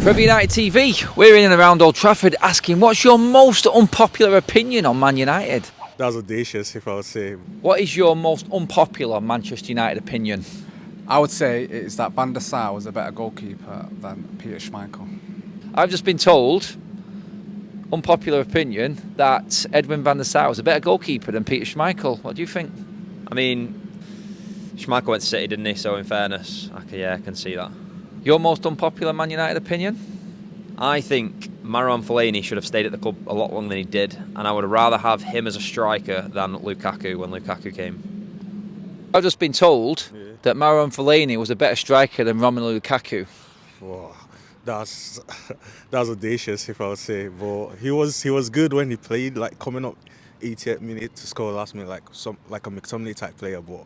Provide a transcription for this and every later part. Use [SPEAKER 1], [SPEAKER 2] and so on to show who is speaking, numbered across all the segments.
[SPEAKER 1] Rugby United TV, we're in and around Old Trafford asking what's your most unpopular opinion on Man United?
[SPEAKER 2] That was audacious, if I would say.
[SPEAKER 1] What is your most unpopular Manchester United opinion?
[SPEAKER 3] I would say it's that Van der Sar was a better goalkeeper than Peter Schmeichel.
[SPEAKER 1] I've just been told, unpopular opinion, that Edwin van der Sar was a better goalkeeper than Peter Schmeichel. What do you think?
[SPEAKER 4] I mean, Schmeichel went to City, didn't he? So in fairness, I can see that.
[SPEAKER 1] Your most unpopular Man United opinion?
[SPEAKER 4] I think Marouane Fellaini should have stayed at the club a lot longer than he did, and I would rather have him as a striker than Lukaku when Lukaku came.
[SPEAKER 1] I've just been told that Marouane Fellaini was a better striker than Romelu Lukaku.
[SPEAKER 2] Wow, that was audacious, if I would say. But he was good when he played, like coming up 88th minute to score last minute, like a McTominay type player. But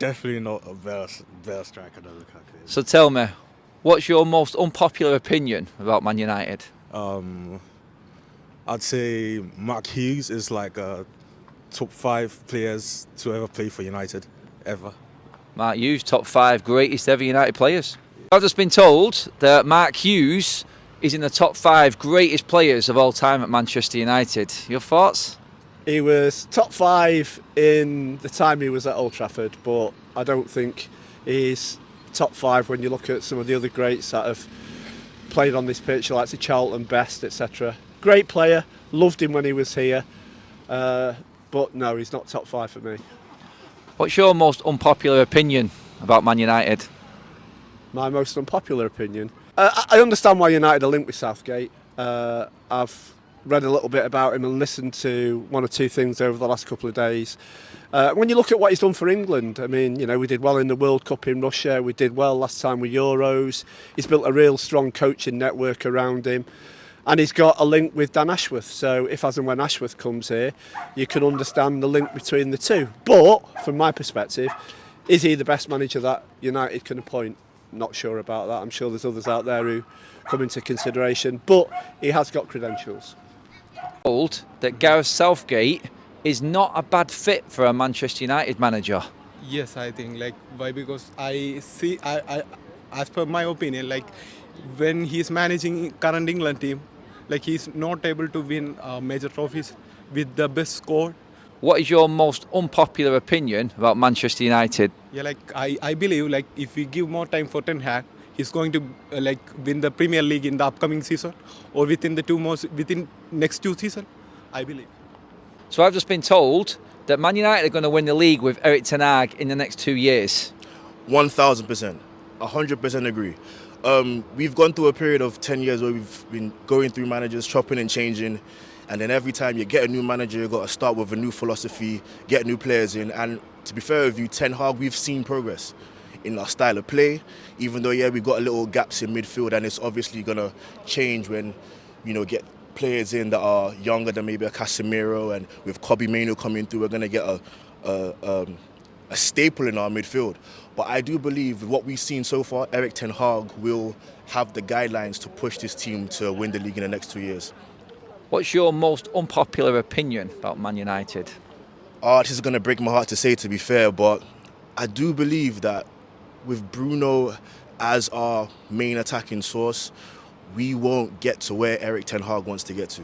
[SPEAKER 2] definitely not a better striker than Lukaku.
[SPEAKER 1] So tell me, what's your most unpopular opinion about Man United?
[SPEAKER 2] I'd say Mark Hughes is like a top 5 players to ever play for United, ever.
[SPEAKER 1] Mark Hughes, top 5 greatest ever United players. I've just been told that Mark Hughes is in the top 5 greatest players of all time at Manchester United. Your thoughts?
[SPEAKER 5] He was top 5 in the time he was at Old Trafford, but I don't think he's top 5 when you look at some of the other greats that have played on this pitch, like Charlton, Best, etc. Great player, loved him when he was here, but no, he's not top 5 for me.
[SPEAKER 1] What's your most unpopular opinion about Man United?
[SPEAKER 5] My most unpopular opinion? I understand why United are linked with Southgate. I've read a little bit about him and listened to one or two things over the last couple of days. When you look at what he's done for England, I mean, you know, we did well in the World Cup in Russia, we did well last time with Euros. He's built a real strong coaching network around him, and he's got a link with Dan Ashworth. So if as and when Ashworth comes here, you can understand the link between the two. But from my perspective, is he the best manager that United can appoint? Not sure about that. I'm sure there's others out there who come into consideration, but he has got credentials.
[SPEAKER 1] Told that Gareth Southgate is not a bad fit for a Manchester United manager.
[SPEAKER 6] Yes, I think why, because I see, I as per my opinion, when he's managing current England team, he's not able to win major trophies with the best squad.
[SPEAKER 1] What is your most unpopular opinion about Manchester United?
[SPEAKER 6] Yeah, I believe if we give more time for Ten Hag, he's going to win the Premier League in the upcoming season or within next 2 seasons, I believe.
[SPEAKER 1] So I've just been told that Man United are going to win the league with Erik Ten Hag in the next 2 years.
[SPEAKER 7] 1,000%, 100% agree. We've gone through a period of 10 years where we've been going through managers, chopping and changing, and then every time you get a new manager, you've got to start with a new philosophy, get new players in, and to be fair with you, Ten Hag, we've seen progress in our style of play, even though, we've got a little gaps in midfield, and it's obviously going to change when, get players in that are younger than maybe a Casemiro, and with Kobbie Mainoo coming through, we're going to get a staple in our midfield. But I do believe with what we've seen so far, Erik Ten Hag will have the guidelines to push this team to win the league in the next 2 years.
[SPEAKER 1] What's your most unpopular opinion about Man United?
[SPEAKER 7] This is going to break my heart to say, to be fair, but I do believe that with Bruno as our main attacking source, we won't get to where Erik Ten Hag wants to get to.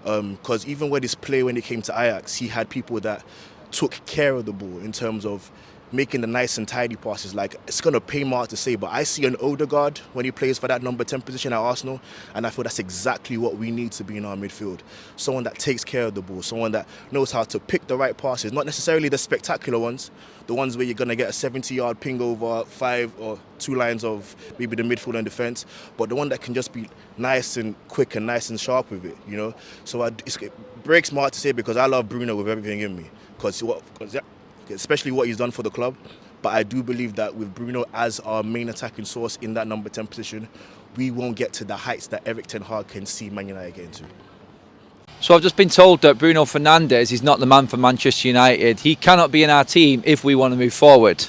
[SPEAKER 7] Because even with his play when it came to Ajax, he had people that took care of the ball in terms of making the nice and tidy passes. It's going to pain my heart to say, but I see an Odegaard when he plays for that number 10 position at Arsenal, and I feel that's exactly what we need to be in our midfield. Someone that takes care of the ball, someone that knows how to pick the right passes, not necessarily the spectacular ones, the ones where you're going to get a 70-yard ping over 5 or 2 lines of maybe the midfield and defence, but the one that can just be nice and quick and nice and sharp with it, So it breaks my heart to say, because I love Bruno with everything in me, especially what he's done for the club. But I do believe that with Bruno as our main attacking source in that number 10 position, we won't get to the heights that Erik Ten Hag can see Man United getting to.
[SPEAKER 1] So I've just been told that Bruno Fernandez is not the man for Manchester United. He cannot be in our team if we want to move forward.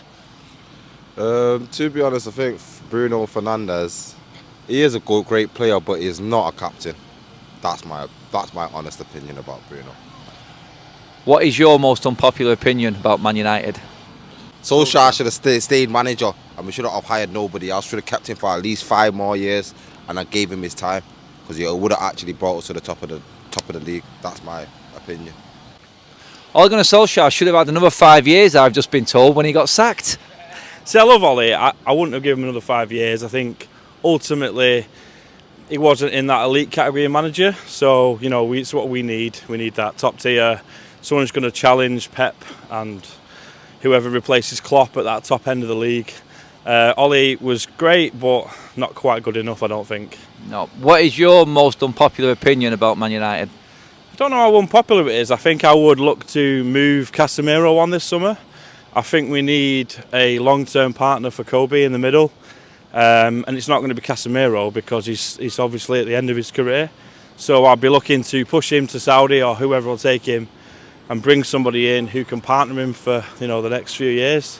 [SPEAKER 8] To be honest, I think Bruno Fernandez, he is a great player, but he's not a captain. That's my honest opinion about Bruno.
[SPEAKER 1] What is your most unpopular opinion about Man United?
[SPEAKER 8] Solskjaer should have stayed manager, and we should not have hired nobody else. Should have kept him for at least 5 more years and I gave him his time because he would have actually brought us to the top of the league. That's my opinion.
[SPEAKER 1] Ole Gunnar Solskjaer should have had another 5 years, I've just been told, when he got sacked.
[SPEAKER 9] See, I love Ollie. I wouldn't have given him another 5 years. I think ultimately he wasn't in that elite category of manager. So, you know, it's what we need. We need that top tier, someone who's going to challenge Pep and whoever replaces Klopp at that top end of the league. Ollie was great, but not quite good enough, I don't think.
[SPEAKER 1] No. What is your most unpopular opinion about Man United?
[SPEAKER 9] I don't know how unpopular it is. I think I would look to move Casemiro on this summer. I think we need a long-term partner for Kobe in the middle. And it's not going to be Casemiro because he's obviously at the end of his career. So I'd be looking to push him to Saudi or whoever will take him and bring somebody in who can partner him for, you know, the next few years.